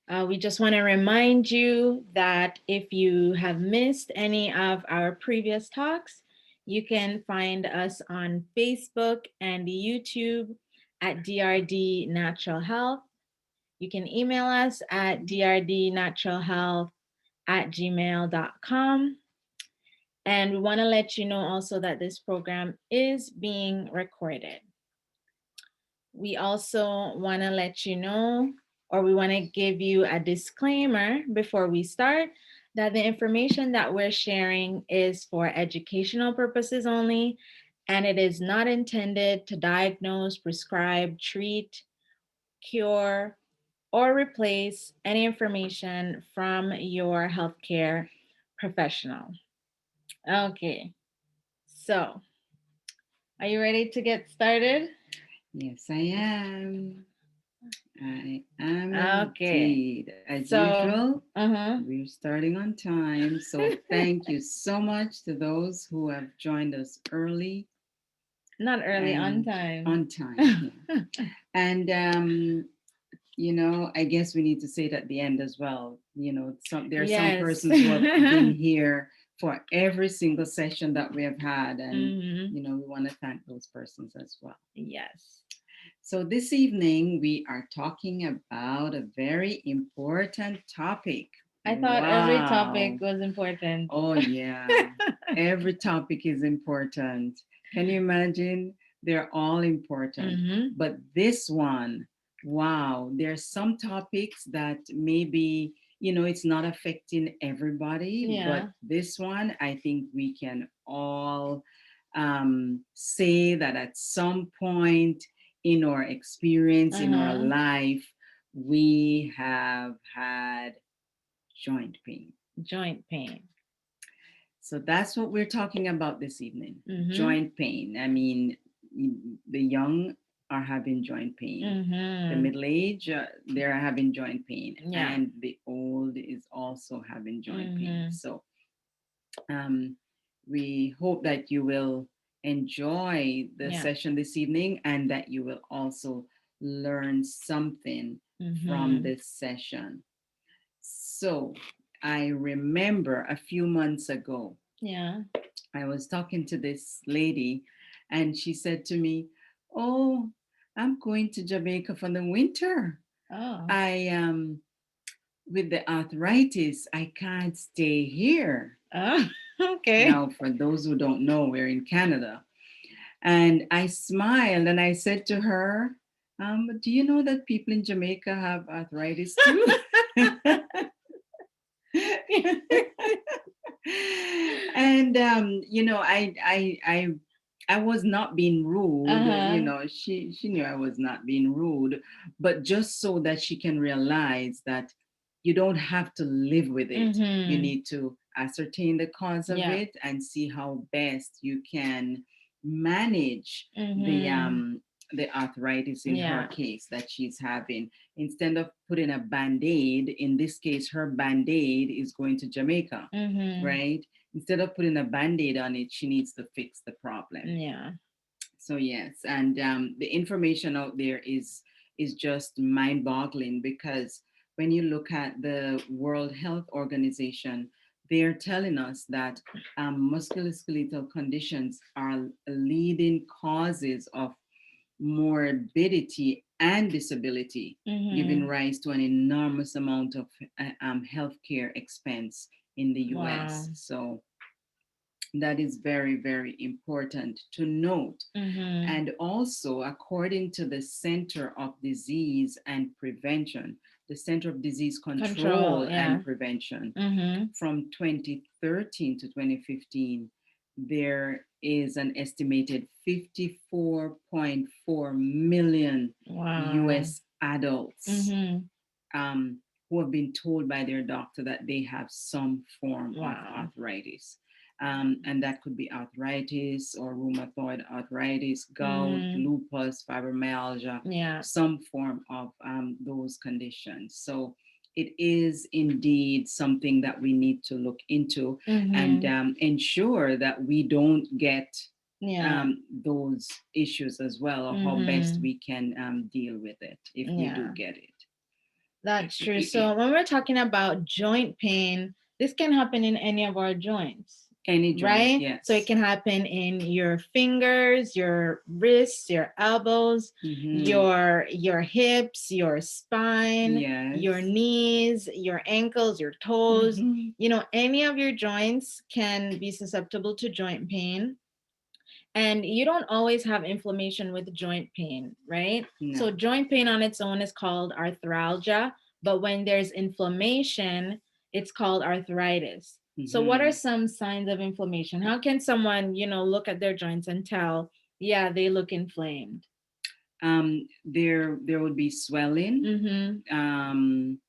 We just want to remind you that if you have missed any of our previous talks, you can find us on Facebook and YouTube at DRD Natural Health. You can email us at drdnaturalhealth@gmail.com. And we want to let you know also that this program is being recorded. We also want to let you know, or we want to give you a disclaimer before we start, that the information that we're sharing is for educational purposes only, and it is not intended to diagnose, prescribe, treat, cure, or replace any information from your healthcare professional. Okay, so are you ready to get started? Yes, I am. I am Okay, indeed. As so, usual, uh-huh. we're starting on time. So thank you so much to those who have joined us early Not early, on and time. on time. Yeah. And I guess we need to say it at the end as well. There are some Yes. persons who have been here for every single session that we have had, and Hmm. we want to thank those persons as well. Yes. So, this evening we are talking about a very important topic. I thought every topic Wow. was important. Oh, yeah. Every topic is important. Can you imagine? They're all important. Hmm. But this one, wow, there are some topics that maybe, it's not affecting everybody, but Yeah. this one, I think we can all say that at some point in our experience, in our Uh-huh. life, we have had joint pain. Joint pain. So that's what we're talking about this evening, Mm-hmm. joint pain. I mean, the young are having joint pain, the Mm-hmm. middle age, they're having joint pain, Yeah. and the old is also having joint pain. Mm-hmm. So um, we hope that you will enjoy the Yeah. session this evening and that you will also learn something from Mm-hmm. this session. So I remember a few months ago, Yeah. I was talking to this lady and she said to me, "Oh, I'm going to Jamaica for the winter. Oh. I with the arthritis, I can't stay here." Oh. Okay. Now, for those who don't know, we're in Canada. And I smiled and I said to her, "Do you know that people in Jamaica have arthritis too?" And I was not being rude. Uh-huh. She knew I was not being rude, but just so that she can realize that you don't have to live with it. You Mm-hmm. need to ascertain the cause of Yeah. it and see how best you can manage the Mm-hmm. um the arthritis in her Yeah. case that she's having. Instead of putting a band-aid, in this case her band-aid is going to Jamaica, Mm-hmm. right? Instead of putting a band-aid on it, she needs to fix the problem. Yeah. So yes, and the information out there is just mind-boggling, because when you look at the World Health Organization, they're telling us that musculoskeletal conditions are leading causes of morbidity and disability, giving Mm-hmm. rise to an enormous amount of healthcare expense in the Wow. US. So that is very, very important to note. Mm-hmm. And also, according to the Center of Disease and Prevention, the Center of Disease Control. Control Yeah. and Prevention, Mm-hmm. from 2013 to 2015, there is an estimated 54.4 million Wow. US adults Mm-hmm. who have been told by their doctor that they have some form of Wow. arthritis. And that could be arthritis or rheumatoid arthritis, gout, Mm-hmm. lupus, fibromyalgia, Yeah. some form of those conditions. So it is indeed something that we need to look into and Mm-hmm. ensure that we don't get Yeah. those issues as well, or how best Mm-hmm. we can deal with it if we do Yeah. get it. That's true. So when we're talking about joint pain, this can happen in any of our joints, Any joint, right? So it yes. can happen in your fingers, your wrists, your elbows, Mm-hmm. your hips, your spine, your Yes. knees, your ankles, your toes. Mm-hmm. Any of your joints can be susceptible to joint pain. And you don't always have inflammation with joint pain, right? So No. joint pain on its own is called arthralgia, but when there's inflammation, it's called arthritis. So what are Mm-hmm. some signs of inflammation? How can someone, look at their joints and tell, yeah, they look inflamed? There would be swelling. Mm-hmm. Um,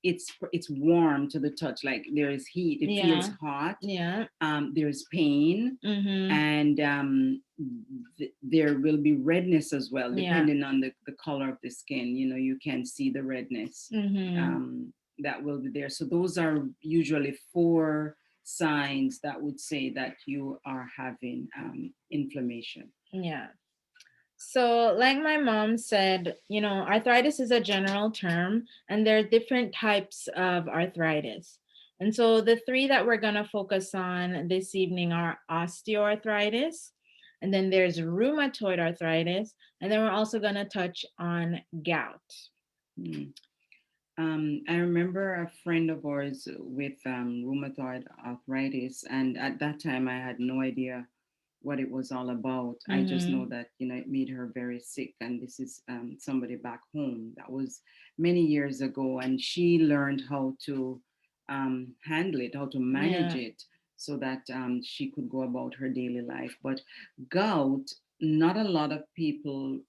it's warm to the touch, like there is heat. It feels Yeah. hot. Yeah. There's pain, Mm-hmm. and there will be redness as well, Yeah. depending on the color of the skin. You can see the redness Mm-hmm. that will be there. So those are usually four signs that would say that you are having inflammation. Yeah. So, like my mom said, arthritis is a general term, and there are different types of arthritis. And so, the three that we're going to focus on this evening are osteoarthritis, and then there's rheumatoid arthritis, and then we're also going to touch on gout. Mm. I remember a friend of ours with rheumatoid arthritis, and at that time I had no idea what it was all about. I just know Mm-hmm. that it made her very sick, and this is somebody back home. That was many years ago, and she learned how to handle it, how to manage Yeah. it, so that she could go about her daily life. But gout, not a lot of people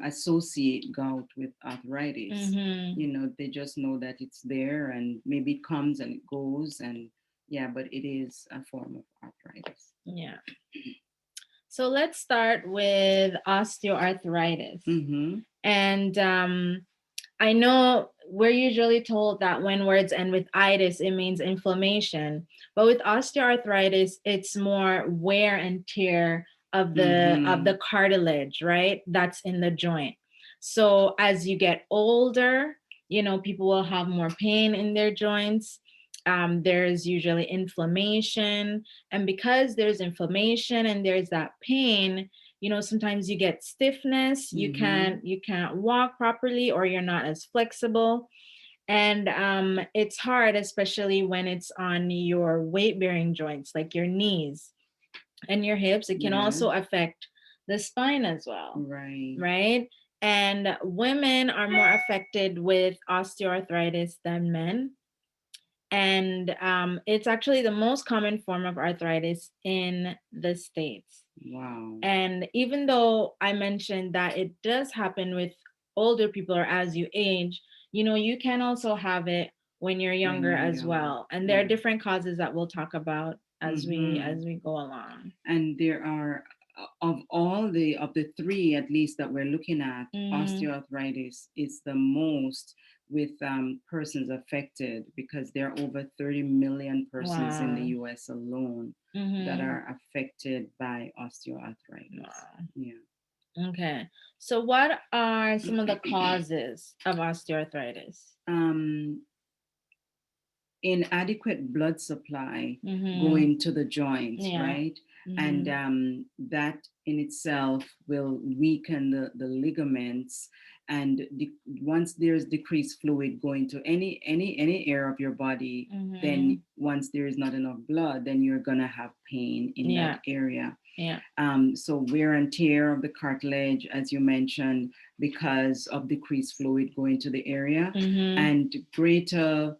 associate gout with arthritis. Mm-hmm. They just know that it's there, and maybe it comes and it goes, and yeah, but it is a form of arthritis. Yeah. So, let's start with osteoarthritis. Mm-hmm. And I know we're usually told that when words end with itis, it means inflammation. But with osteoarthritis, it's more wear and tear of the Mm-hmm. cartilage, right? That's in the joint. So as you get older, people will have more pain in their joints. There's usually inflammation. And because there's inflammation and there's that pain, sometimes you get stiffness, you Mm-hmm. can't walk properly, or you're not as flexible. And it's hard, especially when it's on your weight bearing joints like your knees and your hips. It can Yeah. also affect the spine as well, Right. right? And women are more affected with osteoarthritis than men. And it's actually the most common form of arthritis in the States. Wow. And even though I mentioned that it does happen with older people or as you age, you can also have it when you're When younger you're as young. well. And there are Yeah. different causes that we'll talk about as we Mm-hmm. go along. And there are of the three at least that we're looking at, Mm-hmm. osteoarthritis is the most with persons affected, because there are over 30 million persons in the Wow. US alone that Mm-hmm. are affected by osteoarthritis. Wow. Yeah. Okay. So what are some of the causes of osteoarthritis? um, Inadequate blood supply Mm-hmm. going to the joints, Yeah. right? And Mm-hmm. that in itself will weaken the ligaments. And once there's decreased fluid going to any area of your body, Mm-hmm. then once there is not enough blood, then you're gonna have pain in that Yeah. area. Yeah. So wear and tear of the cartilage, as you mentioned, because of decreased fluid going to the area, Mm-hmm. and greater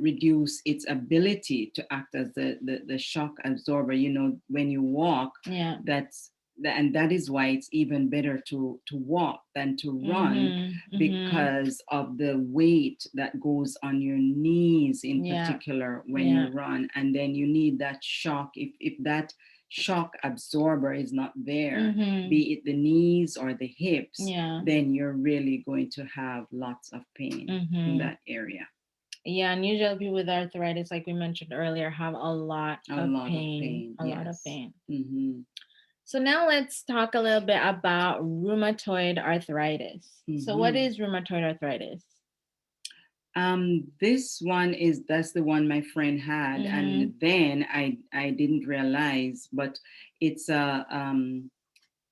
reduce its ability to act as the shock absorber. When you walk, Yeah. and that is why it's even better to walk than to run, Mm-hmm. Mm-hmm. because of the weight that goes on your knees in Yeah. particular when you Yeah. run. And then you need that shock. If that shock absorber is not there, Mm-hmm. be it the knees or the hips, Yeah. then you're really going to have lots of pain in Mm-hmm. that area. Yeah, and usually people with arthritis, like we mentioned earlier, have a lot A of lot of pain, pain, a lot of yes. pain. Mm-hmm. So now let's talk a little bit about rheumatoid arthritis. So what Mm-hmm. is rheumatoid arthritis? This one is that's the one my friend had, Mm-hmm. and then I didn't realize, but it's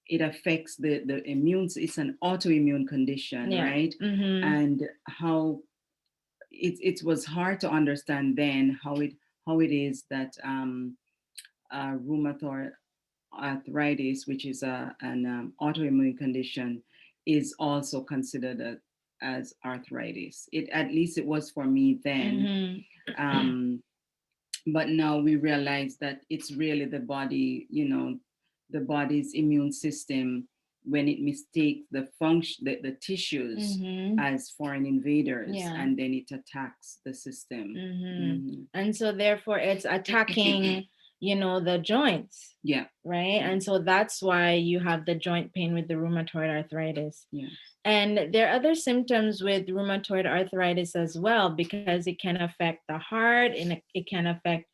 it affects the immune. It's an autoimmune condition, Yeah. right? Mm-hmm. And how it was hard to understand then how it is that rheumatoid arthritis, which is an autoimmune condition, is also considered as arthritis. It at least it was for me then. Mm-hmm. Um, but now we realize that it's really the body, the body's immune system when it mistakes the function, the tissues Mm-hmm. as foreign invaders, Yeah. and then it attacks the system. Mm-hmm. Hmm. And so therefore it's attacking, the joints, Yeah. right? Yeah. And so that's why you have the joint pain with the rheumatoid arthritis. Yes. And there are other symptoms with rheumatoid arthritis as well, because it can affect the heart and it can affect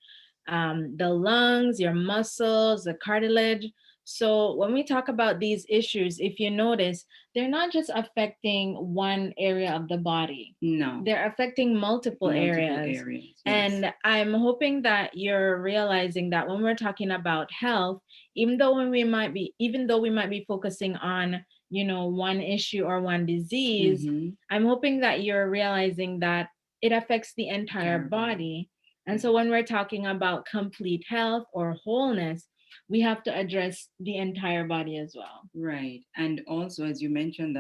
the lungs, your muscles, the cartilage. So when we talk about these issues, if you notice, they're not just affecting one area of the body. No. They're affecting multiple Multiple areas. areas. Yes. And I'm hoping that you're realizing that when we're talking about health, even though we might be focusing on, one issue or one disease, Mm-hmm. I'm hoping that you're realizing that it affects the entire Entire body. body. And Yes. so when we're talking about complete health or wholeness, we have to address the entire body as well. Right. And also, as you mentioned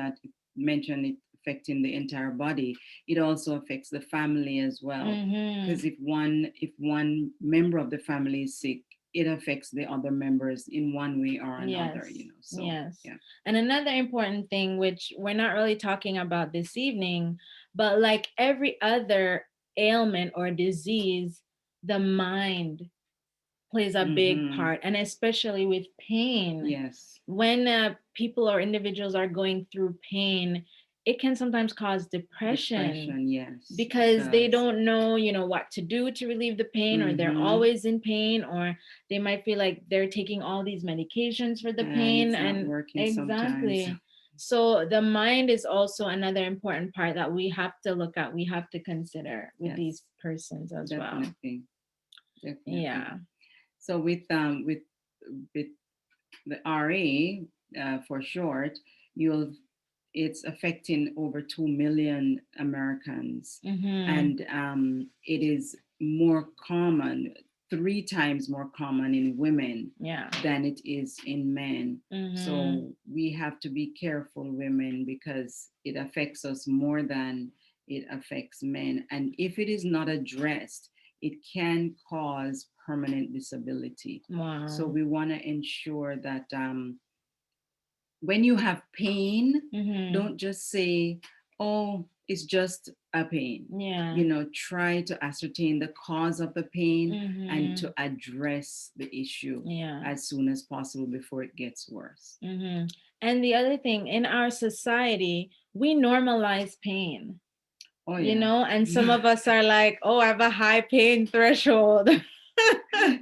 mentioned it affecting the entire body, it also affects the family as well. Mm-hmm. Because if one member of the family is sick, it affects the other members in one way or another, Yes. So Yes. yeah. And another important thing, which we're not really talking about this evening, but like every other ailment or disease, the mind plays a big Mm-hmm. part, and especially with pain. Yes. When people or individuals are going through pain, it can sometimes cause depression Depression, yes, it because they does. don't know, what to do to relieve the pain, or they're Mm-hmm. always in pain, or they might feel like they're taking all these medications for the And pain. it's not And working sometimes. exactly. So the mind is also another important part that we have to look at, we have to consider with these Yes, persons as well. definitely. Definitely. Yeah. So with the RA, for short, you'll it's affecting over 2 million Americans, Mm-hmm. and it is more common, 3 times more common in women Yeah. than it is in men. Mm-hmm. So we have to be careful, women, because it affects us more than it affects men. And if it is not addressed, it can cause permanent disability. So Wow. we want to ensure that when you have pain, Mm-hmm. don't just say, oh, it's just a pain. Yeah. Try to ascertain the cause of the pain and Mm-hmm. to address the issue Yeah. as soon as possible before it gets worse. Mm-hmm. And the other thing, in our society, we normalize pain, Oh, yeah. and some of us are like, oh, I have a high pain threshold.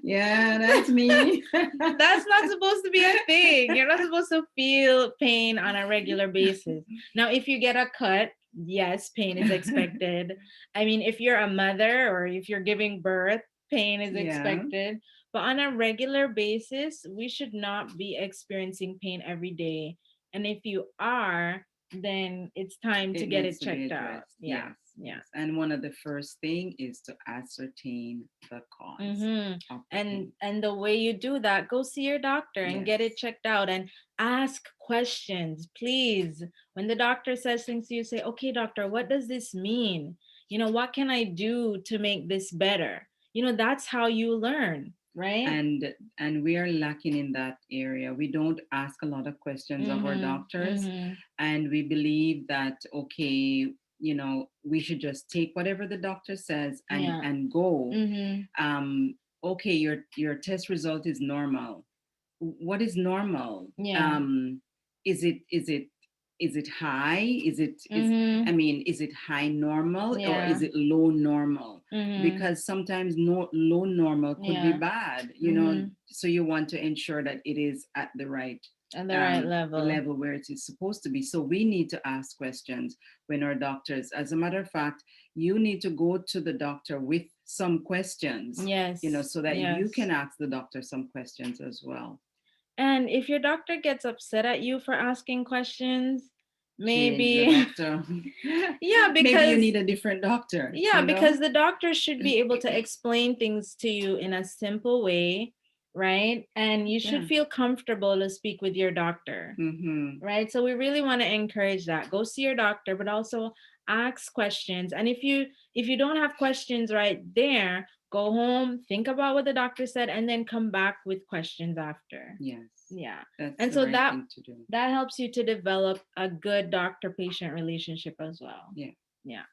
Yeah, that's me. That's not supposed to be a thing. You're not supposed to feel pain on a regular basis. Now, if you get a cut, yes, pain is expected. I mean, if you're a mother or if you're giving birth, pain is Yeah, expected. But on a regular basis, we should not be experiencing pain every day. And if you are, then it's time to it get needs it to be checked out. addressed. Yeah. Yes, Yeah. yes. And one of the first thing is to ascertain the cause Mm-hmm. of the And pain. and the way you do that, go see your doctor and get it Yes. checked out and ask questions, please. When the doctor says things to you, say, "Okay, doctor, what does this mean? What can I do to make this better?" That's how you learn, right? And we are lacking in that area. We don't ask a lot of questions of our Mm-hmm. doctors, Mm-hmm. and we believe that, okay, we should just take whatever the doctor says and Yeah. go. Mm-hmm. Okay, your test result is normal. What is normal? Yeah. Is it high? Mm-hmm. Is it high normal, or Yeah. is it low normal? Mm-hmm. Because sometimes no, low normal could be Yeah. bad, Mm-hmm. so you want to ensure that it is at the right At the right level. level where it is supposed to be. So we need to ask questions when our doctors, as a matter of fact, you need to go to the doctor with some questions, Yes. so that you Yes. can ask the doctor some questions as well. And if your doctor gets upset at you for asking questions, Change the maybe doctor. yeah, Maybe you because need a different doctor, yeah, because the doctor should be able to explain things to you in a simple way, right? And you should Yeah. feel comfortable to speak with your doctor, Mm-hmm. right? So we really want to encourage that. Go see your doctor, but also ask questions. And if you don't have questions right there, go home, think about what the doctor said, and then come back with questions after. Yes, Yeah. that's And the so right that thing to do. that helps you to develop a good doctor patient relationship as well. Yeah. Yeah.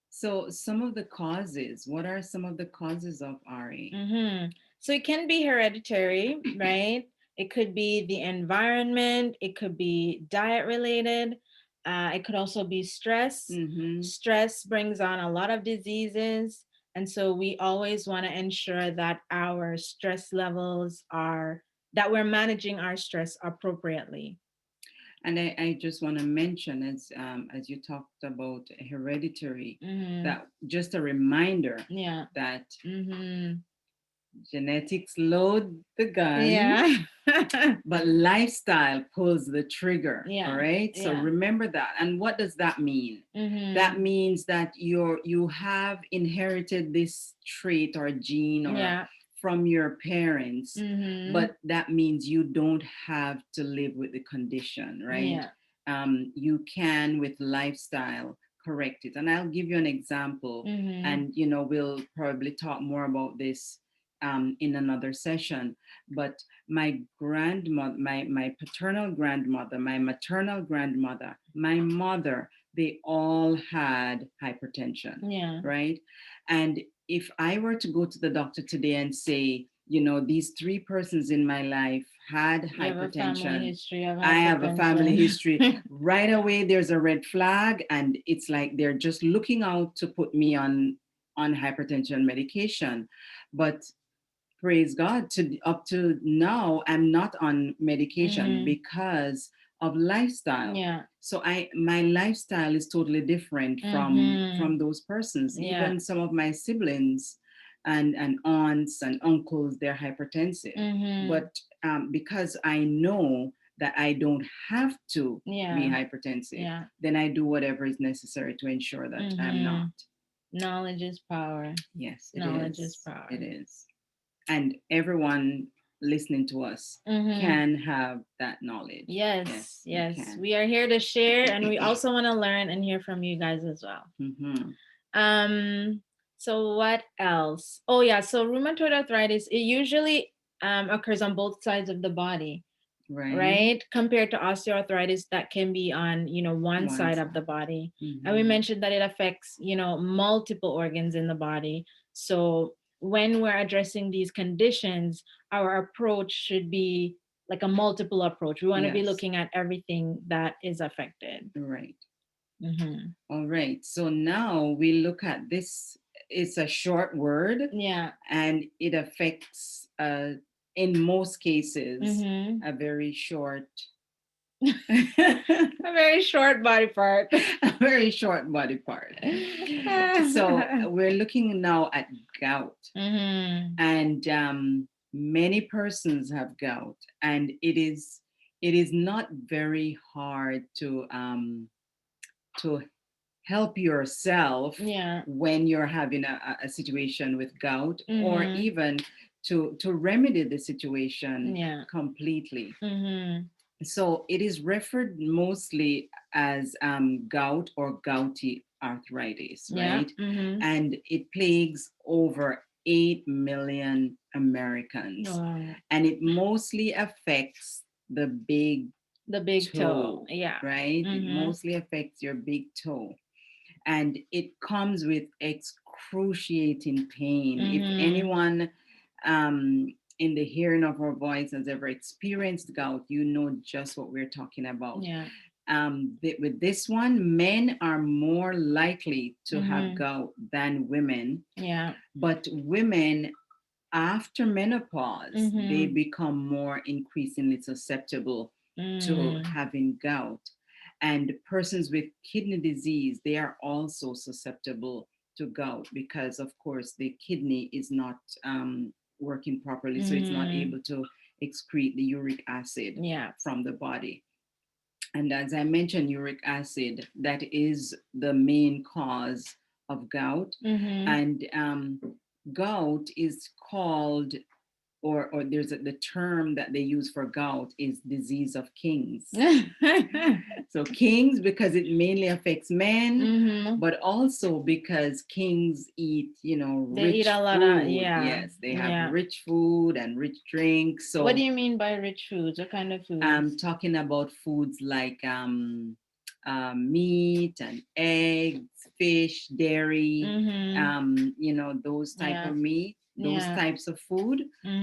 So some of the causes, what are some of the causes of RA? So it can be hereditary, right? It could be the environment, it could be diet related, it could also be stress. Mm-hmm. Stress brings on a lot of diseases. And so we always want to ensure that our stress levels are, that we're managing our stress appropriately. And I just want to mention, as you talked about hereditary, that just a reminder Yeah. that Mm-hmm. genetics load the gun, Yeah. but lifestyle pulls the trigger. Yeah. All right. So Yeah. remember that. And what does that mean? Mm-hmm. That means that you have inherited this trait or gene or Yeah. from your parents, Mm-hmm. but that means you don't have to live with the condition, right? Yeah. You can, with lifestyle, correct it. And I'll give you an example, Mm-hmm. and we'll probably talk more about this in another session. But my grandmother, my paternal grandmother, my maternal grandmother, my mother, they all had hypertension. Yeah. Right. And if I were to go to the doctor today and say, these three persons in my life had You have a family hypertension, history of I have a family hypertension. history, right away there's a red flag, and it's like they're just looking out to put me on hypertension medication. But praise God, to up to now I'm not on medication because of lifestyle. Yeah. So my lifestyle is totally different from those persons. Yeah. Even some of my siblings and aunts and uncles, they're hypertensive. But because I know that I don't have to be hypertensive, then I do whatever is necessary to ensure that I'm not. Knowledge is power. Yes, Knowledge is power. It is. And everyone listening to us can have that knowledge. Yes. We are here to share, and we also want to learn and hear from you guys as well. So what else? Oh yeah, so rheumatoid arthritis, it usually occurs on both sides of the body. Right? Compared to osteoarthritis that can be on, one side of the body. And we mentioned that it affects, multiple organs in the body. So when we're addressing these conditions, our approach should be like a multiple approach. We want to be looking at everything that is affected. Right. All right. So now we look at this. It's a short word. Yeah. And it affects, in most cases, a very short a very short body part. A very short body part. So we're looking now at gout. And many persons have gout, and it is not very hard to help yourself when you're having a situation with gout, or even to remedy the situation completely. So it is referred mostly as gout or gouty arthritis, right? And it plagues over 8 million Americans. And it mostly affects the big toe. Yeah. Right? It mostly affects your big toe. And it comes with excruciating pain. If anyone in the hearing of our voice has ever experienced gout, you know just what we're talking about. Yeah. With this one, men are more likely to have gout than women. Yeah. But women After menopause, they Mm-hmm. become more increasingly susceptible to Mm. having gout. And persons with kidney disease, they are also susceptible to gout because, of course, the kidney is not working properly, so it's not Mm. able to excrete the uric acid Yeah. from the body. And as I mentioned, uric acid, that is the main cause of gout. Mm-hmm. And gout is called, or there's the term that they use for gout is disease of kings. So kings, because it mainly affects men, Mm-hmm. but also because kings eat, They eat a rich lot of, food. yeah, Yes, they have yeah. rich food and rich drinks. What do So you mean by rich foods? What kind of I'm foods? talking about foods like meat and eggs, fish, dairy, Mm-hmm. those type Yeah, of meat, those yeah. types of food.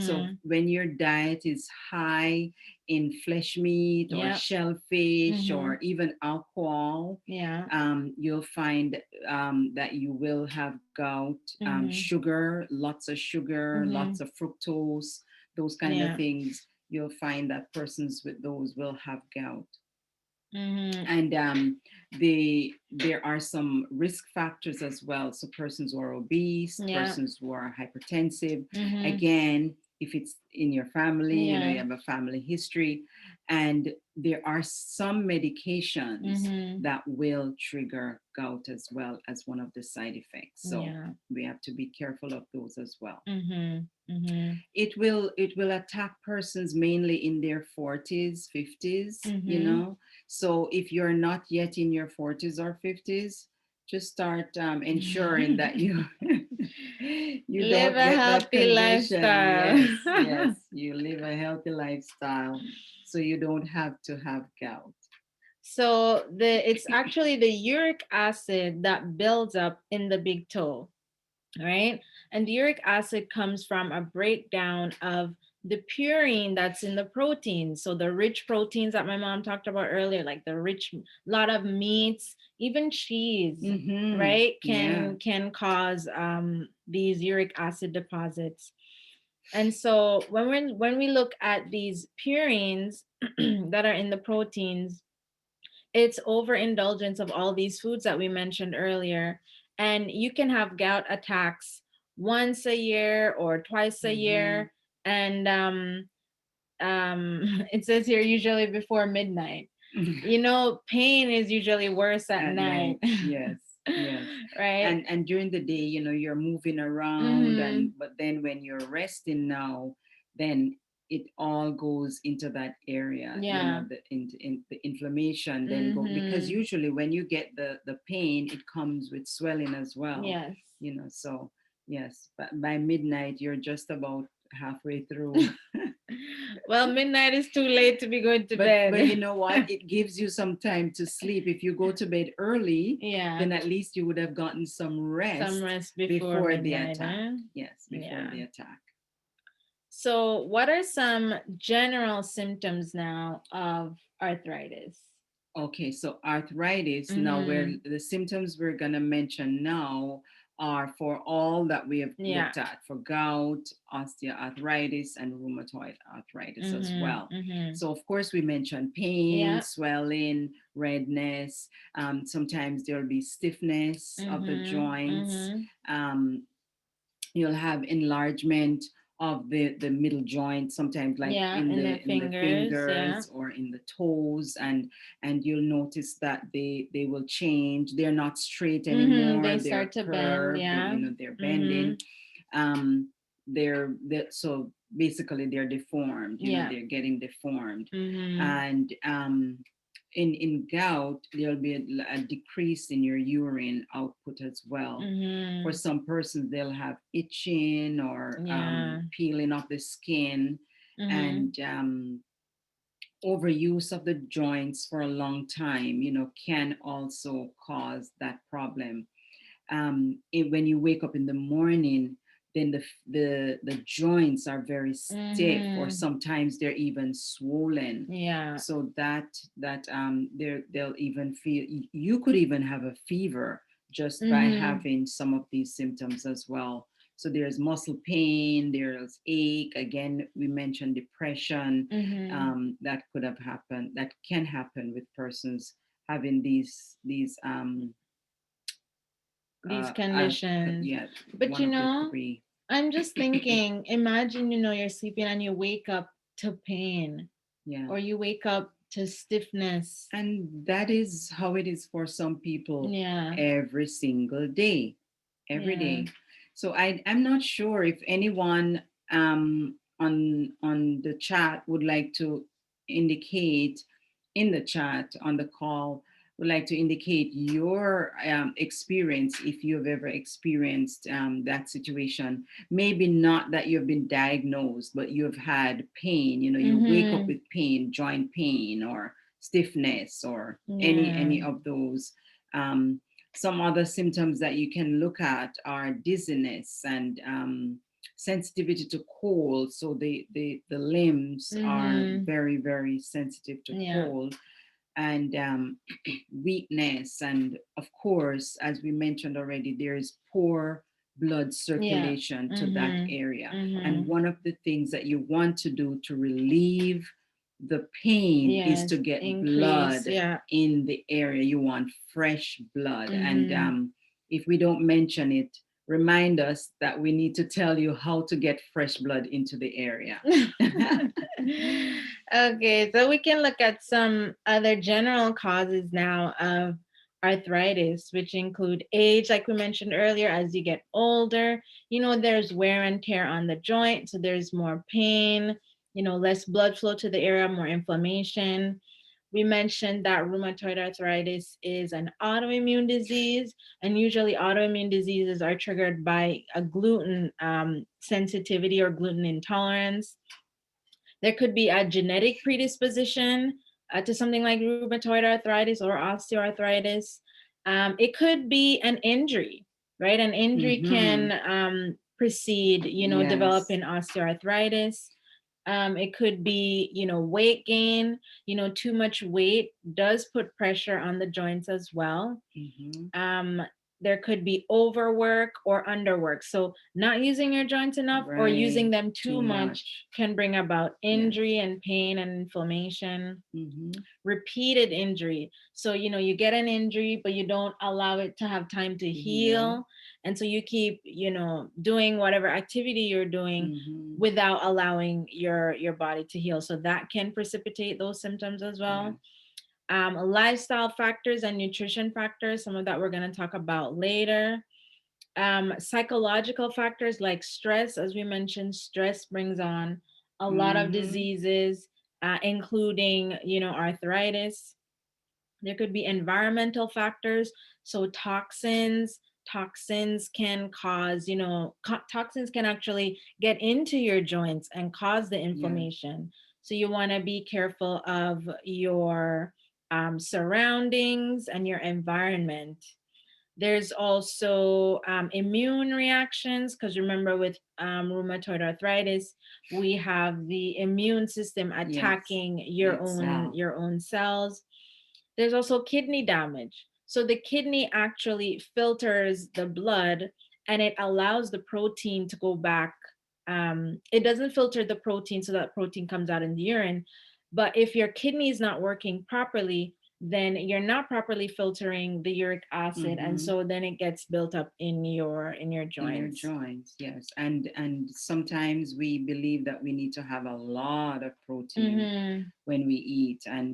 So Mm-hmm. when your diet is high in flesh meat or Yep. shellfish Mm-hmm. or even alcohol, Yeah. you'll find that you will have gout, Mm-hmm. sugar, Mm-hmm. lots of fructose, those kind of Yeah. things. You'll find that persons with those will have gout. Mm-hmm. And there are some risk factors as well. So persons who are obese, Yeah. persons who are hypertensive, Mm-hmm. again, if it's in your family, you Yeah. have a family history, and there are some medications Mm-hmm. that will trigger gout as well as one of the side effects. So Yeah. we have to be careful of those as well. Mm-hmm. Mm-hmm. It will attack persons mainly in their 40s, 50s, Mm-hmm. so if you're not yet in your 40s or 50s, just start ensuring that you you Live don't a get that healthy condition. lifestyle. Yes, yes, you live a healthy lifestyle so you don't have to have gout. So it's actually the uric acid that builds up in the big toe, right? And the uric acid comes from a breakdown of the purine that's in the proteins. So the rich proteins that my mom talked about earlier, like the rich lot of meats, even cheese, Mm-hmm. right, Yeah. can cause these uric acid deposits. And so when we look at these purines that are in the proteins, it's overindulgence of all these foods that we mentioned earlier. And you can have gout attacks once a year or twice a Mm-hmm. year. And it says here usually before midnight. Pain is usually worse at At night. night, yes, yes. Right? And during the day, you're moving around, Mm-hmm. and but then when you're resting now, then it all goes into that area, Yeah. the inflammation then go, because Mm-hmm. usually when you get the pain, it comes with swelling as well, Yes. so yes, but by midnight you're just about halfway through. Well, midnight is too late to be going to But you bed. know what? It gives you some time to sleep. If you go to bed early, Yeah. then at least you would have gotten some Some rest rest before before the midnight, attack. huh? Yes, before Yeah. the attack. So, what are some general symptoms now of arthritis? Okay, so arthritis, now where Mm-hmm. the symptoms we're going to mention now are for all that we have Yeah. looked at, for gout, osteoarthritis, and rheumatoid arthritis as well. Mm-hmm. Mm-hmm. So, of course, we mentioned pain, Yeah. swelling, redness. Sometimes there'll be stiffness of the Mm-hmm. joints. Mm-hmm. Um, you'll have enlargement of the middle joint, sometimes like Yeah. in In the the in the fingers. Yeah. fingers or in the toes, and you'll notice that they will change. They're not straight Mm-hmm. anymore, They they're start to bend. curved, Yeah. they're Mm-hmm. bending. So basically they're deformed, Yeah. they're getting deformed. Mm-hmm. And in gout, there'll be a decrease in your urine output as well. For Mm-hmm. some persons, they'll have itching or Yeah. peeling of the skin, Mm-hmm. and overuse of the joints for a long time, can also cause that problem. When you wake up in the morning, then the joints are very stiff, or Mm-hmm. sometimes they're even swollen. Yeah. So that they'll even feel, you could even have a fever just by Mm-hmm. having some of these symptoms as well. So there's muscle pain, there's ache. Again, we mentioned depression. Mm-hmm. That could have happened. That can happen with persons having These uh, conditions. yeah, But one of the three. I'm just thinking, imagine, you're sleeping and you wake up to pain, Yeah. or you wake up to stiffness. And that is how it is for some people Yeah. every single day, every Yeah. day. So I'm not sure if anyone on the chat would like to indicate in the chat on the call would like to indicate your experience if you've ever experienced that situation. Maybe not that you've been diagnosed, but you've had pain. You wake up Mm-hmm. with pain, joint pain, or stiffness, or Yeah. any of those. Um, some other symptoms that you can look at are dizziness and sensitivity to cold. So the limbs are Mm-hmm. very, very sensitive to Yeah. cold, and weakness. And of course, as we mentioned already, there is poor blood Yeah. circulation to that Mm-hmm. area. And Mm-hmm. one of the things that you want to do to relieve the pain is Yes. to get Increase. blood Yeah. in the area. You want fresh blood. And Mm-hmm. if we don't mention it, remind us that we need to tell you how to get fresh blood into the area. Okay, so we can look at some other general causes now of arthritis, which include age, like we mentioned earlier. As you get older, there's wear and tear on the joint, so there's more pain, less blood flow to the area, more inflammation. We mentioned that rheumatoid arthritis is an autoimmune disease, and usually autoimmune diseases are triggered by a gluten sensitivity or gluten intolerance. There could be a genetic predisposition to something like rheumatoid arthritis or osteoarthritis. It could be an injury, right? An injury Mm-hmm. can precede, Yes. developing osteoarthritis. It could be, weight gain. Too much weight does put pressure on the joints as well. Mm-hmm. um, there could be overwork or underwork. So, not using your joints enough or using Right. them Too too much much. can bring about Yes. injury and pain and inflammation. Mm-hmm. Repeated injury. So, you get an injury, but you don't allow it to have time to To heal. heal. And so you keep, doing whatever activity you're doing Mm-hmm. without allowing your body to heal. So that can precipitate those symptoms as Yeah. well. Lifestyle factors and nutrition factors, some of that we're going to talk about later. Psychological factors like stress, as we mentioned, stress brings on a lot of Mm-hmm. diseases, including, arthritis. There could be environmental factors. So toxins can cause, toxins can actually get into your joints and cause the Yeah. inflammation. So you want to be careful of your surroundings and your environment. There's also immune reactions, because remember, with rheumatoid arthritis, we have the immune system Yes. attacking Itself. your own cells. There's also kidney damage. So the kidney actually filters the blood, and it allows the protein to go back. It doesn't filter the protein so that protein comes out in the urine. But if your kidney is not working properly, then you're not properly filtering the uric acid, and Mm-hmm. so then it gets built up in your In your joints. joints, yes. And sometimes we believe that we need to have a lot of protein Mm-hmm. when we eat, and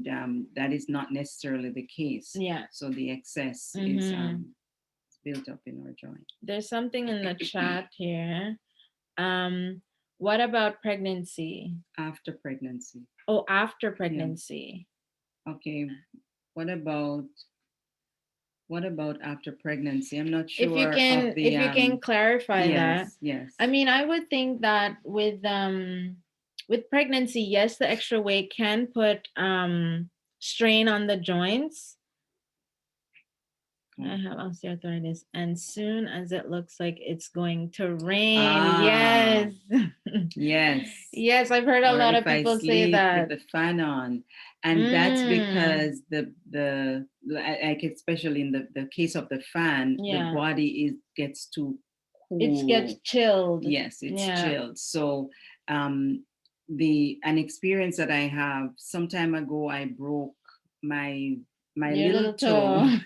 that is not necessarily the case. Yeah. So the excess is Mm-hmm. built up in our joint. There's something in the chat here. Um, what about pregnancy? After pregnancy. Oh, after Yeah. pregnancy. Okay. What about after pregnancy? I'm not If you sure of can, the if you can clarify that. yes, yes. I mean, I would think that with pregnancy, yes, the extra weight can put strain on the joints. I Oh. have osteoarthritis, and soon as it looks like it's going to rain, Ah, yes. yes. Yes, I've heard a Or lot if of I people say sleep with that. the fan on. And that's Mm, because like especially in the case of the fan, the yeah. body is gets too It gets cool. chilled. Yes, it's Yeah. chilled. So um the an experience that I have some time ago, I broke my Your little little toe. toe.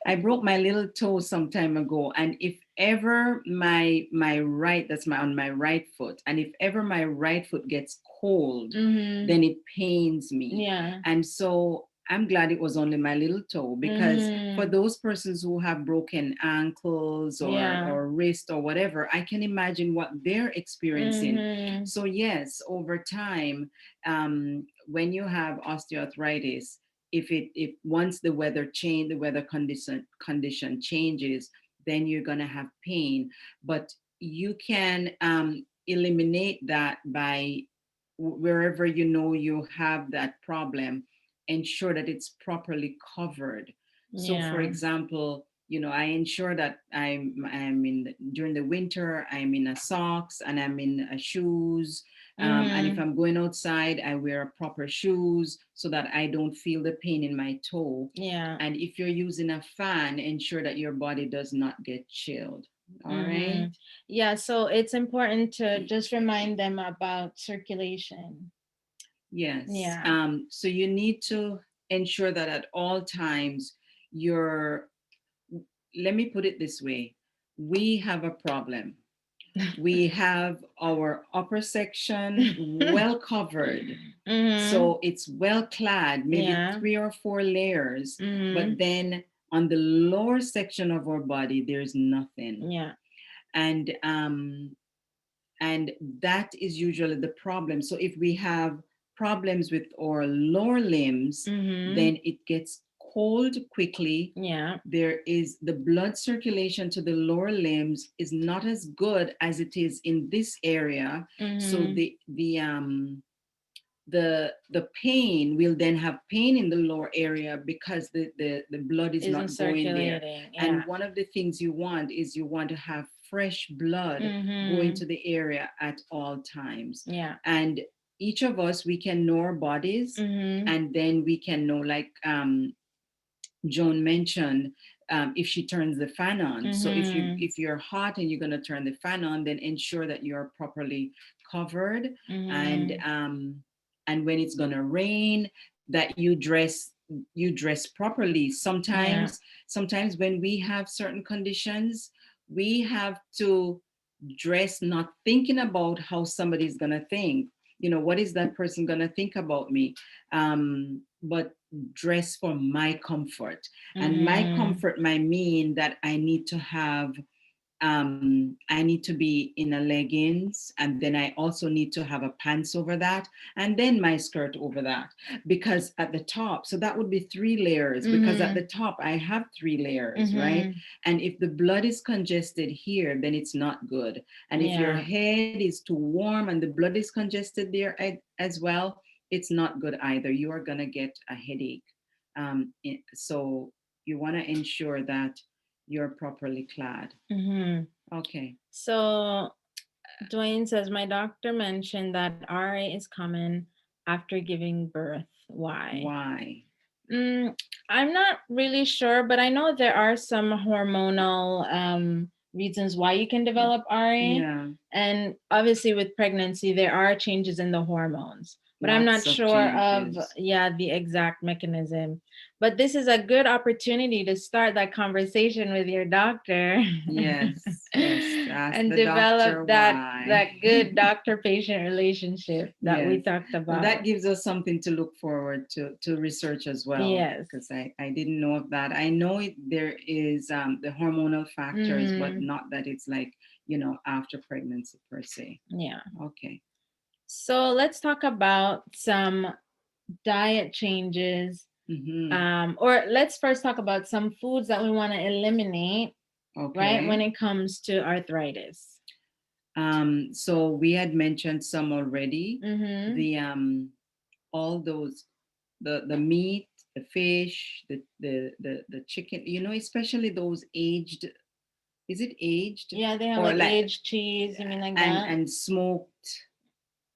I broke my little toe some time ago, and if ever my right that's my on my right foot, and if ever my right foot gets cold, Mm-hmm. then it pains me. Yeah. And so I'm glad it was only my little toe, because for Mm-hmm. those persons who have broken ankles Yeah. or wrist or whatever, I can imagine what they're experiencing. Mm-hmm. So yes, over time, when you have osteoarthritis, if once the weather condition changes, then you're gonna have pain. But you can eliminate that by wherever you know you have that problem, ensure that it's properly covered. So for Yeah. example, I ensure that I'm in during the winter, I'm in a socks and I'm in a shoes. And if Mm-hmm. I'm going outside, I wear proper shoes so that I don't feel the pain in my toe. Yeah. And if you're using a fan, ensure that your body does not get chilled. All Mm-hmm. right. Yeah. So it's important to just remind them about circulation. Yes. Yeah. So you need to ensure that at all times you're, let me put it this way, we have a problem. We have our upper section well covered. Mm-hmm. So it's well clad, maybe Yeah. 3 or 4 layers, Mm-hmm. but then on the lower section of our body, there's nothing. Yeah. And and that is usually the problem. So if we have problems with our lower limbs, Mm-hmm. then it gets cold quickly. Yeah. There is the blood circulation to the lower limbs is not as good as it is in this area. So Mm-hmm. the pain will then have pain in the lower area because the blood is Isn't not going there. circulating. And Yeah. one of the things you want is you want to have fresh blood going Mm-hmm. to the area at all times. Yeah. And each of us, we can know our bodies, Mm-hmm. and then we can know, like Joan mentioned, if she turns the fan on. So Mm-hmm. if you're hot and you're going to turn the fan on, then ensure that you're properly covered. and Mm-hmm. um, and when it's going to rain, that you dress properly. Yeah. Sometimes when we have certain conditions, we have to dress not thinking about how somebody's going to think. What is that person going to think about me? But dress for my comfort. And my Mm-hmm. comfort might mean that I need to be in a leggings, and then I also need to have a pants over that, and then my skirt over that, because at the top, so that would be 3 layers, because at Mm-hmm. the top I have 3 layers, right? Mm-hmm. And if the blood is congested here, then it's not good. And if your Yeah. head is too warm and the blood is congested there as well, it's not good either. You are going to get a headache. So you want to ensure that you're properly clad. Mm-hmm. Okay. So Dwayne says, my doctor mentioned that RA is common after giving birth. Why? Why? Mm, I'm not really sure, but I know there are some hormonal reasons why you can develop RA. Yeah, And obviously, with pregnancy, there are changes in the hormones, but I'm not lots of sure of, changes. yeah, the exact mechanism. But this is a good opportunity to start that conversation with your doctor Yes, yes. Ask and the doctor develop that why. that good doctor-patient relationship that we Yes. talked Now that about. gives us something to look forward to research as well, Yes. because I didn't know of that. I know there is the hormonal factors, but Mm-hmm. not that it's like, after pregnancy per se. Yeah. Okay. So let's talk about some diet changes. Mm-hmm. Or let's first talk about some foods that we want to eliminate, right, when Okay. it comes to arthritis. So we had mentioned some already. Mm-hmm. The all those the meat, the fish, the chicken, especially those aged, is it aged? Yeah, they have Or like like, aged cheese, you mean like that? and smoked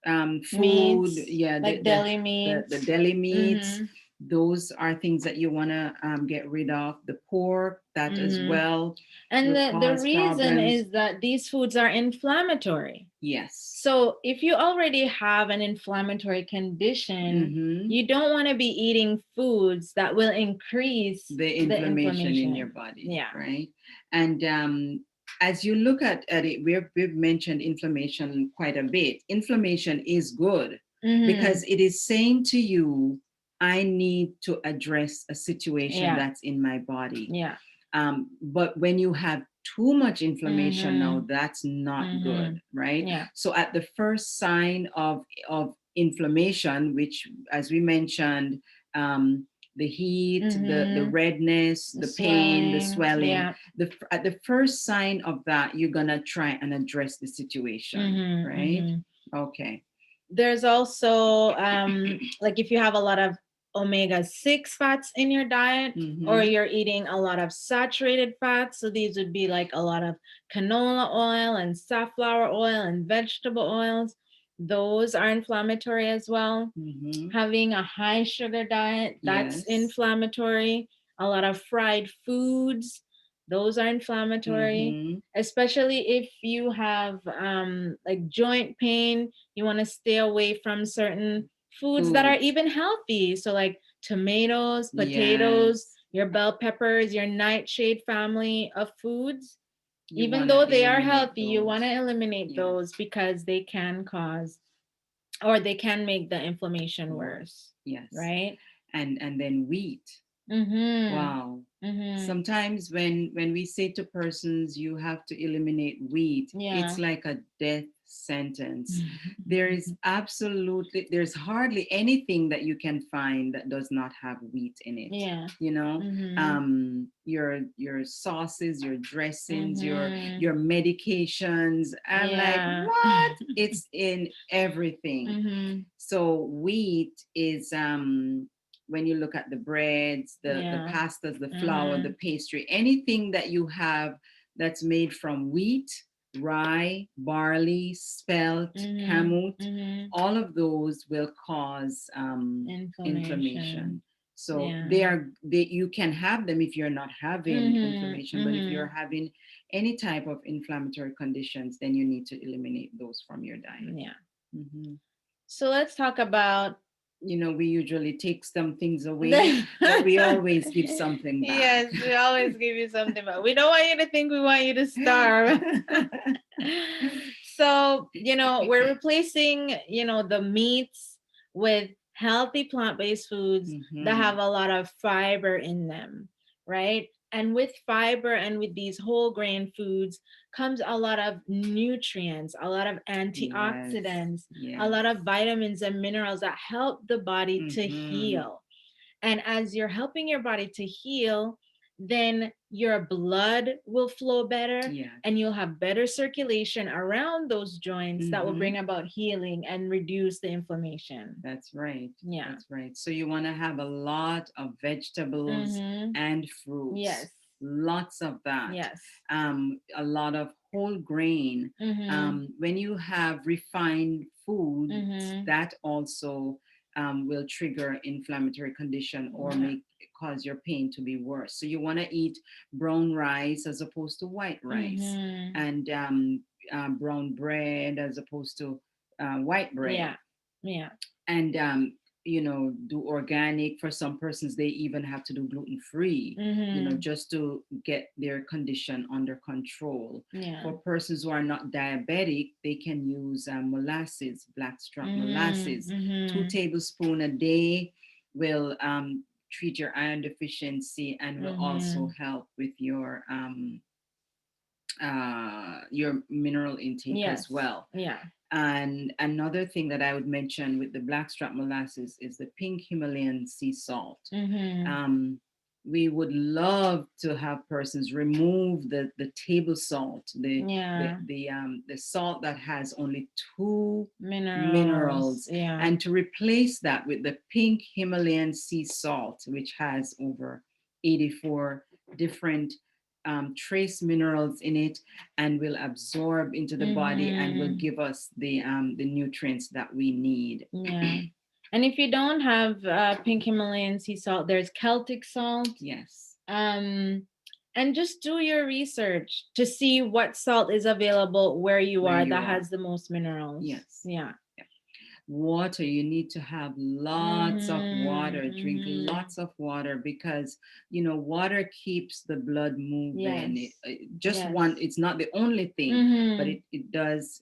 food, Meats, yeah, like deli the meats. deli meats, Mm-hmm. those are things that you want to get rid of. The pork, that as Mm-hmm. well And will the cause reason problems. is that these foods are inflammatory. Yes. So if you already have an inflammatory condition, Mm-hmm. you don't want to be eating foods that will increase The the inflammation in your inflammation. body, Yeah. right? And as you look at it, we've mentioned inflammation quite a bit. Inflammation is good Mm-hmm. because it is saying to you, I need to address a situation Yeah. that's in my body. Yeah. But when you have too much inflammation Mm-hmm. now, that's not Mm-hmm. good, right? Yeah. So at the first sign of inflammation, which, as we mentioned, the heat, the Mm-hmm. redness, The the pain, the swelling. swelling, Yeah. at the first sign of that, you're gonna try and address the situation, Mm-hmm. right? Mm-hmm. Okay. There's also like if you have a lot of omega-6 fats in your diet, or Mm-hmm. you're eating a lot of saturated fats, so these would be like a lot of canola oil and safflower oil and vegetable oils, those are inflammatory as well. Mm-hmm. Having a high sugar diet, that's Yes. inflammatory. A lot of fried foods, those are inflammatory. Mm-hmm. Especially if you have like joint pain, you want to stay away from certain foods that are Foods. even healthy. So like tomatoes, potatoes, Yes. your bell peppers, your nightshade family of foods, You even want to though they are eliminate healthy, you want those. to eliminate Yes. those because they can cause, or they can make the inflammation Worse. worse, Yes. right? And then wheat. Mm-hmm. Wow. Mm-hmm. Sometimes when we say to persons you have to eliminate wheat, Yeah. it's like a death sentence. There's hardly anything that you can find that does not have wheat in it. Yeah. You know, Mm-hmm. your sauces, your dressings, Mm-hmm. your medications. I'm like, Yeah. what? It's in everything. Mm-hmm. So wheat is when you look at the breads, the Yeah. pastas, the flour, Mm-hmm. the pastry, anything that you have that's made from wheat, rye, barley, spelt, Mm-hmm. kamut, Mm-hmm. all of those will cause Inflammation. inflammation. So Yeah. you can have them if you're not having Mm-hmm. inflammation, but if Mm-hmm. you're having any type of inflammatory conditions, then you need to eliminate those from your diet. Yeah. Mhm. So let's talk about We usually take some things away, but we always give something back. yes, we always give you something, but we don't want you to think we want you to starve. So, we're replacing, the meats with healthy plant-based foods that Mhm. have a lot of fiber in them, right? And with fiber and with these whole grain foods comes a lot of nutrients, a lot of Yes. antioxidants, a Yes. lot of vitamins and minerals that help the body to Mhm. heal. And as you're helping your body to heal, then your blood will flow better Yes. and you'll have better circulation around those joints that will Mhm. bring about healing and reduce the inflammation. That's right. Yeah. That's right. So you want to have a lot of vegetables Mm-hmm. and fruits. Yes. Lots of that. Yes. A lot of whole grain. Mm-hmm. When you have refined foods, Mm-hmm. that also will trigger inflammatory condition or Yeah. cause your pain to be worse. So you want to eat brown rice as opposed to white rice, Mm-hmm. and brown bread as opposed to white bread, Yeah. Yeah. and do organic. For some persons they even have to do gluten free, Mm-hmm. just to get their condition under control. Yeah. For persons who are not diabetic, they can use molasses, blackstrap Mm-hmm. molasses. 2 tablespoons a day will treat your iron deficiency and will Mm-hmm. also help with your mineral intake as Yes. well. Yeah. And another thing that I would mention with the blackstrap molasses is the pink Himalayan sea salt. Mm-hmm. We would love to have persons remove the table salt, Yeah. the salt that has only two Minerals. minerals, Yeah. and to replace that with the pink Himalayan sea salt, which has over 84 different trace minerals in it, and will absorb into the body and will Mm-hmm. give us the nutrients that we need. Yeah. And if you don't have pink Himalayan sea salt, there's Celtic salt. Yes. And just do your research to see what salt is available where you Where are you that are. has the most minerals. Yes. Yeah. Water, you need to have lots of water, drink lots of water, because water keeps the blood moving. Yes. Just Yes. one, it's not the only thing, but it does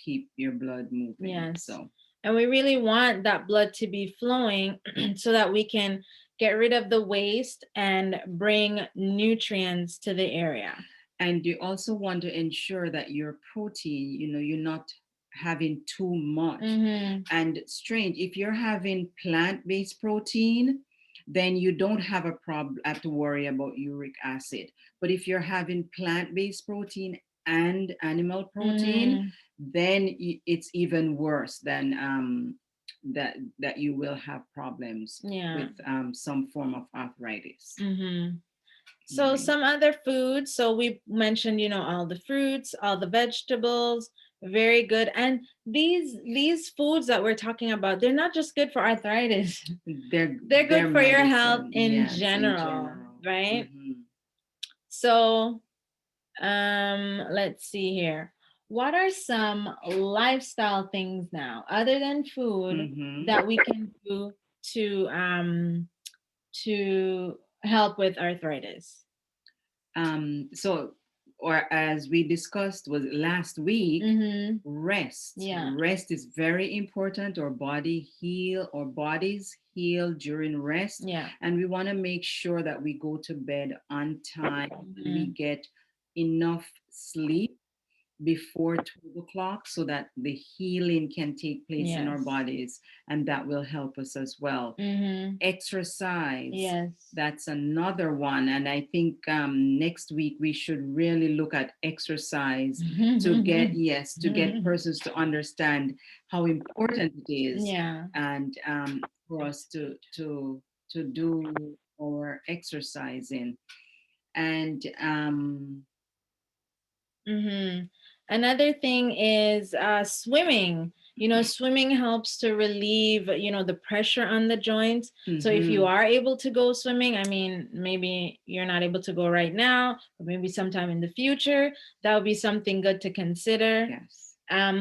keep your blood moving. Yes. So, and we really want that blood to be flowing so that we can get rid of the waste and bring nutrients to the area. and you also want to ensure that your protein, you're not having too much. And strange, if you're having plant-based protein, then you don't have to worry about uric acid. But if you're having plant-based protein and animal protein, then it's even worse than that you will have problems with some form of arthritis. So some other foods. So we mentioned, all the fruits, all the vegetables, very good. And these foods that we're talking about, they're not just good for arthritis. They're good for your health in general, right? So let's see here. What are some lifestyle things now, other than food, that we can do to help with arthritis? So, or as we discussed was last week, rest. Rest is very important. Our bodies heal during rest. And we want to make sure that we go to bed on time, and we get enough sleep before 12 o'clock, so that the healing can take place in our bodies, and that will help us as well. Exercise, that's another one, and I think next week we should really look at exercise to get persons to understand how important it is, and for us to do our exercising. And another thing is swimming. Swimming helps to relieve, the pressure on the joints. So if you are able to go swimming, I mean, maybe you're not able to go right now, but maybe sometime in the future, that would be something good to consider.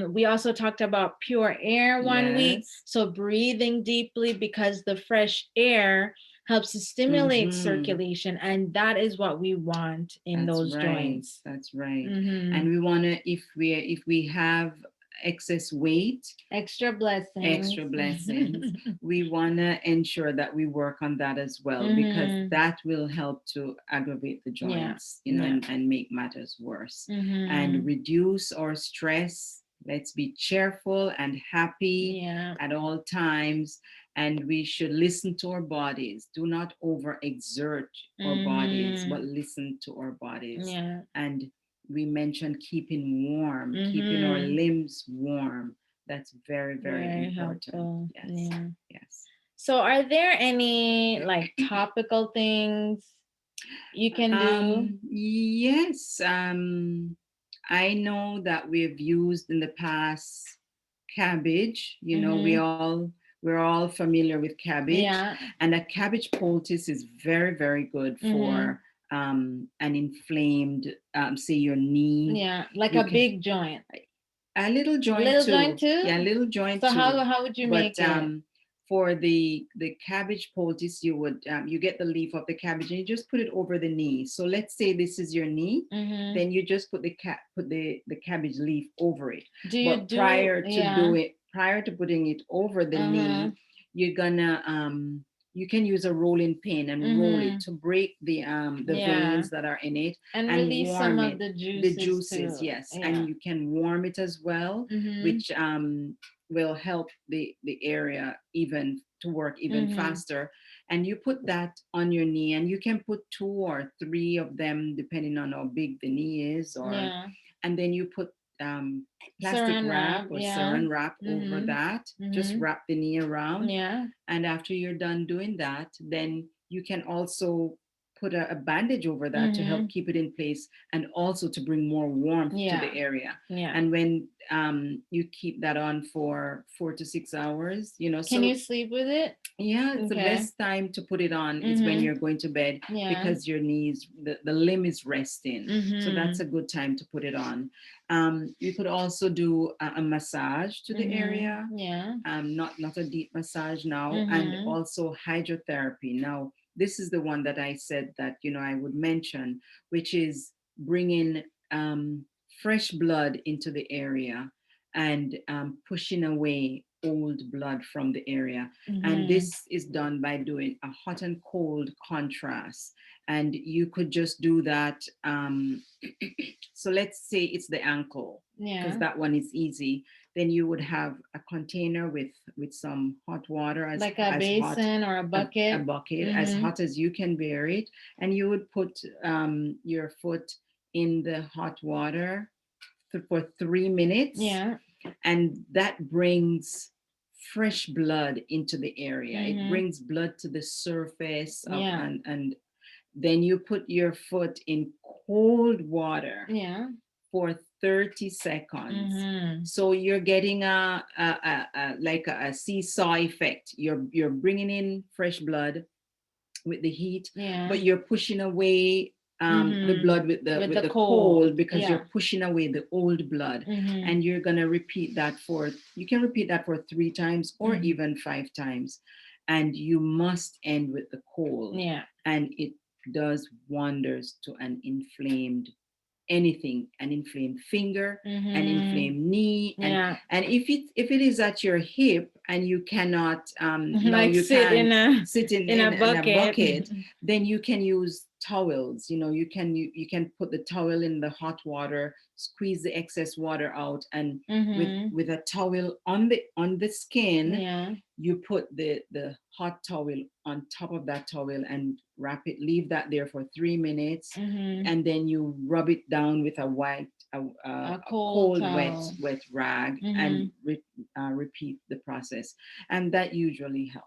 We also talked about pure air one week. So breathing deeply, because the fresh air helps to stimulate circulation, and that is what we want in those joints. That's right. And we want to, if we have excess weight, extra blessings, we want to ensure that we work on that as well, because that will help to aggravate the joints, and make matters worse. And reduce our stress. Let's be cheerful and happy at all times. And we should listen to our bodies. Do not overexert our bodies, but listen to our bodies. And we mentioned keeping warm, keeping our limbs warm. That's very, very important. Helpful. Yes. So are there any like topical things you can do? Yes. I know that we've used in the past cabbage. We're all familiar with cabbage. And a cabbage poultice is very, very good for an inflamed, say your knee. Like a big joint. A little joint little too. Joint too? Yeah, a little joint too. So how would you make it? For the cabbage poultice, you would you get the leaf of the cabbage and you just put it over the knee. So let's say this is your knee, then you just put the cabbage leaf over it. Prior to putting it over the knee, you're gonna you can use a rolling pin and roll it to break the veins that are in it, and release some of the juices too. Yes. And you can warm it as well, which will help the area even to work even faster. And you put that on your knee, and you can put 2 or 3 of them depending on how big the knee is, and then you put plastic wrap or saran wrap over that. Just wrap the knee around. And after you're done doing that, then you can also put a bandage over that to help keep it in place, and also to bring more warmth to the area. And when you keep that on for 4 to 6 hours, Can you sleep with it? Yeah, it's the best time to put it on is when you're going to bed, because your knees, the limb is resting. So that's a good time to put it on. You could also do a massage to the area. Not a deep massage now, and also hydrotherapy. Now, this is the one that I said that I would mention, which is bringing fresh blood into the area and pushing away old blood from the area. And this is done by doing a hot and cold contrast. And you could just do that. So let's say it's the ankle, because that one is easy. Then you would have a container with some hot water, like a basin or a bucket. A bucket as hot as you can bear it. And you would put your foot in the hot water for 3 minutes. And that brings fresh blood into the area. It brings blood to the surface and then you put your foot in cold water for 30 seconds. So you're getting a like a seesaw effect. You're bringing in fresh blood with the heat, but you're pushing away the blood with the cold, because you're pushing away the old blood. And you're going to repeat that you can repeat that for 3 times or even 5 times. And you must end with the cold. And it does wonders to an inflamed anything, an inflamed finger, an inflamed knee, and if it is at your hip and you cannot like you sit in a bucket, then you can use towels. You can put the towel in the hot water, squeeze the excess water out, and with a towel on the skin, you put the hot towel on top of that towel and wrap it, leave that there for 3 minutes, and then you rub it down with a cold wet rag, and repeat the process, and that usually helps.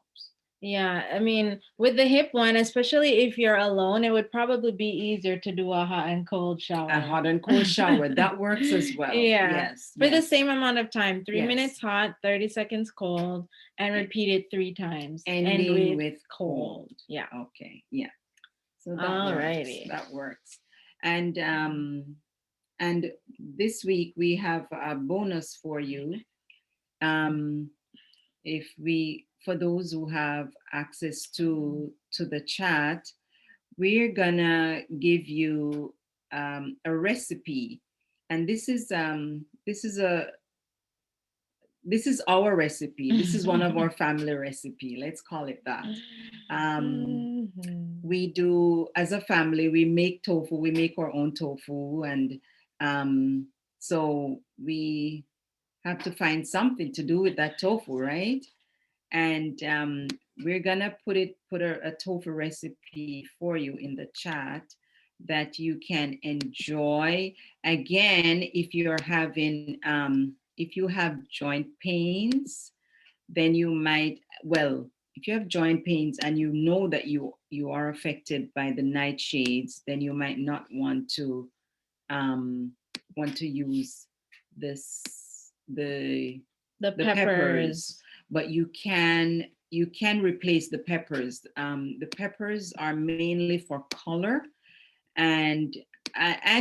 I mean, with the hip one, especially if you're alone, it would probably be easier to do a hot and cold shower. A hot and cold shower, that works as well. Yes. For the same amount of time, 3 minutes hot, 30 seconds cold, and repeat it 3 times. Ending with cold. Okay. Yeah. So that works. And this week we have a bonus for you. For those who have access to the chat, we're gonna give you a recipe, and this is our recipe. This is one of our family recipe. Let's call it that. We do, as a family, we make tofu. We make our own tofu, and so we have to find something to do with that tofu, right? And we're gonna put a tofu recipe for you in the chat that you can enjoy. Again, if you have joint pains, then you might, if you have joint pains and you know that you are affected by the nightshades, then you might not want to use the peppers, but you can replace the peppers. The peppers are mainly for color and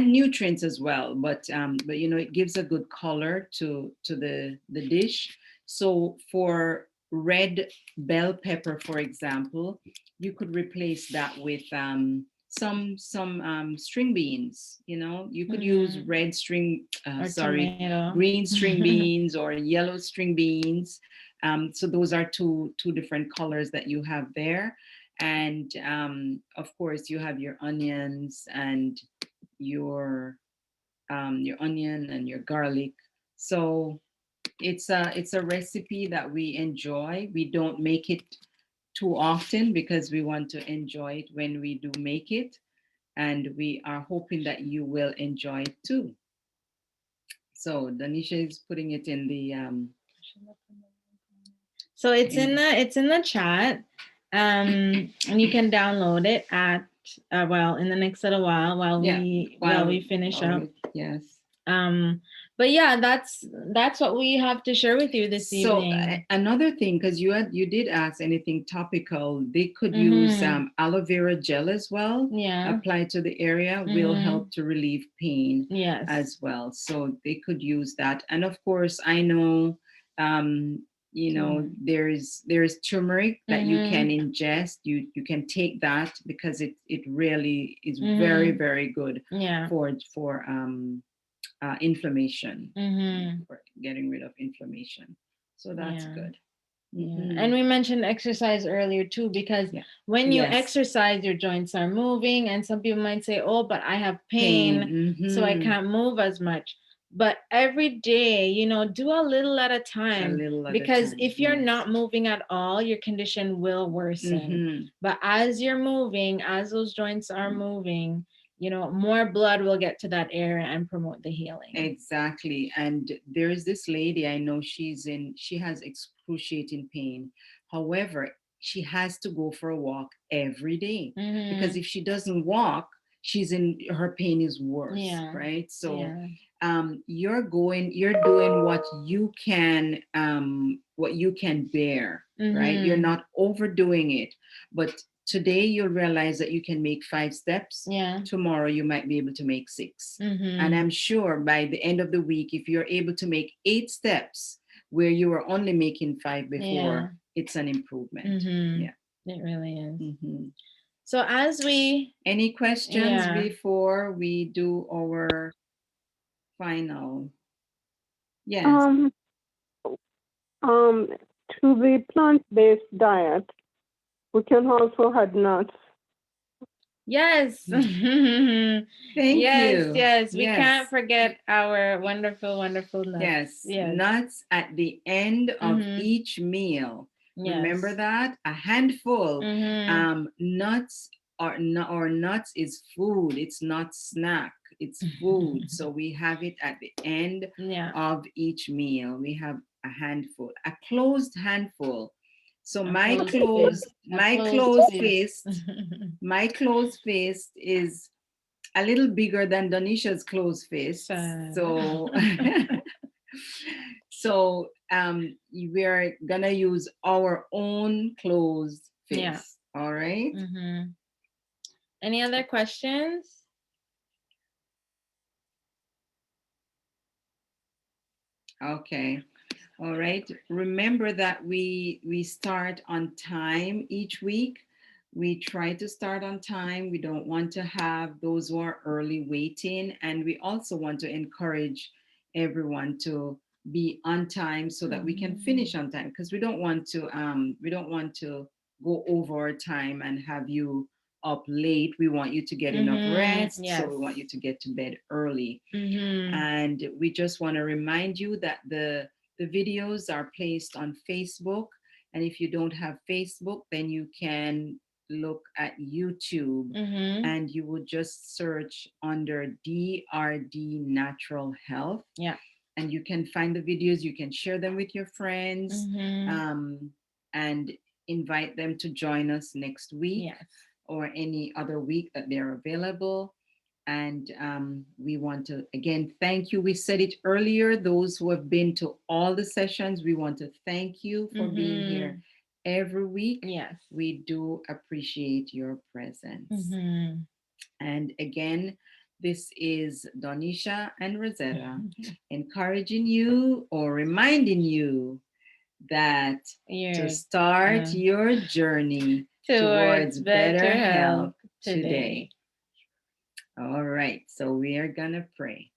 nutrients as well, but it gives a good color to the dish. So for red bell pepper, for example, you could replace that with some string beans. You could use green string beans or yellow string beans. So those are two different colors that you have there. And of course you have your onions and your onion and your garlic. So it's a recipe that we enjoy. We don't make it too often because we want to enjoy it when we do make it, and we are hoping that you will enjoy it too. So Danisha is putting it in the so it's in the chat, and you can download it at well, in the next little while, while Yeah. we finish up. Yes. But yeah, that's what we have to share with you this So evening. another thing, because you did ask anything topical, they could use aloe vera gel as well. Yeah. Apply to the area will help to relieve pain. Yes. As well. So they could use that. And of course, I know there's turmeric that you can ingest. You can take that because it really is very, very good for inflammation, for getting rid of inflammation. So that's good. And we mentioned exercise earlier too, because when you exercise, your joints are moving, and some people might say, oh, but I have pain. So I can't move as much. But every day, do a little at a time, because if you're not moving at all, your condition will worsen. But as you're moving, as those joints are moving, more blood will get to that area and promote the healing. Exactly. And there is this lady I know, she has excruciating pain. However, she has to go for a walk every day, because if she doesn't walk, her pain is worse. Right. So you're doing what you can bear. Right. You're not overdoing it, but today you'll realize that you can make 5 steps. Tomorrow you might be able to make 6. And I'm sure by the end of the week, if you're able to make 8 steps where you were only making 5 before, it's an improvement. Yeah, it really is. So as we any questions before we do our final? Yes. To the plant-based diet, we can also add nuts. Yes. Thank you. Yes. We can't forget our wonderful nuts. Yes. Nuts at the end of each meal. Remember that? A handful. Nuts nuts is food. It's not snack. It's food. So we have it at the end of each meal. We have a handful, a closed handful. So my closed fist is a little bigger than Donisha's closed fist. So we're gonna use our own closed fist. All right. Any other questions? Okay. All right. Remember that we start on time each week. We try to start on time. We don't want to have those who are early waiting. And we also want to encourage everyone to be on time so that we can finish on time, because we don't want to go over our time and have you up late. We want you to get enough rest. So we want you to get to bed early. And we just want to remind you that the videos are placed on Facebook. And if you don't have Facebook, then you can look at YouTube, and you would just search under DRD Natural Health. And you can find the videos. You can share them with your friends, and invite them to join us next week or any other week that they're available. And we want to, again, thank you. We said it earlier, those who have been to all the sessions, we want to thank you for being here every week. We do appreciate your presence. And again, this is Donisha and Rosetta encouraging you or reminding you that to start your journey towards better health today. All right, so we are gonna pray.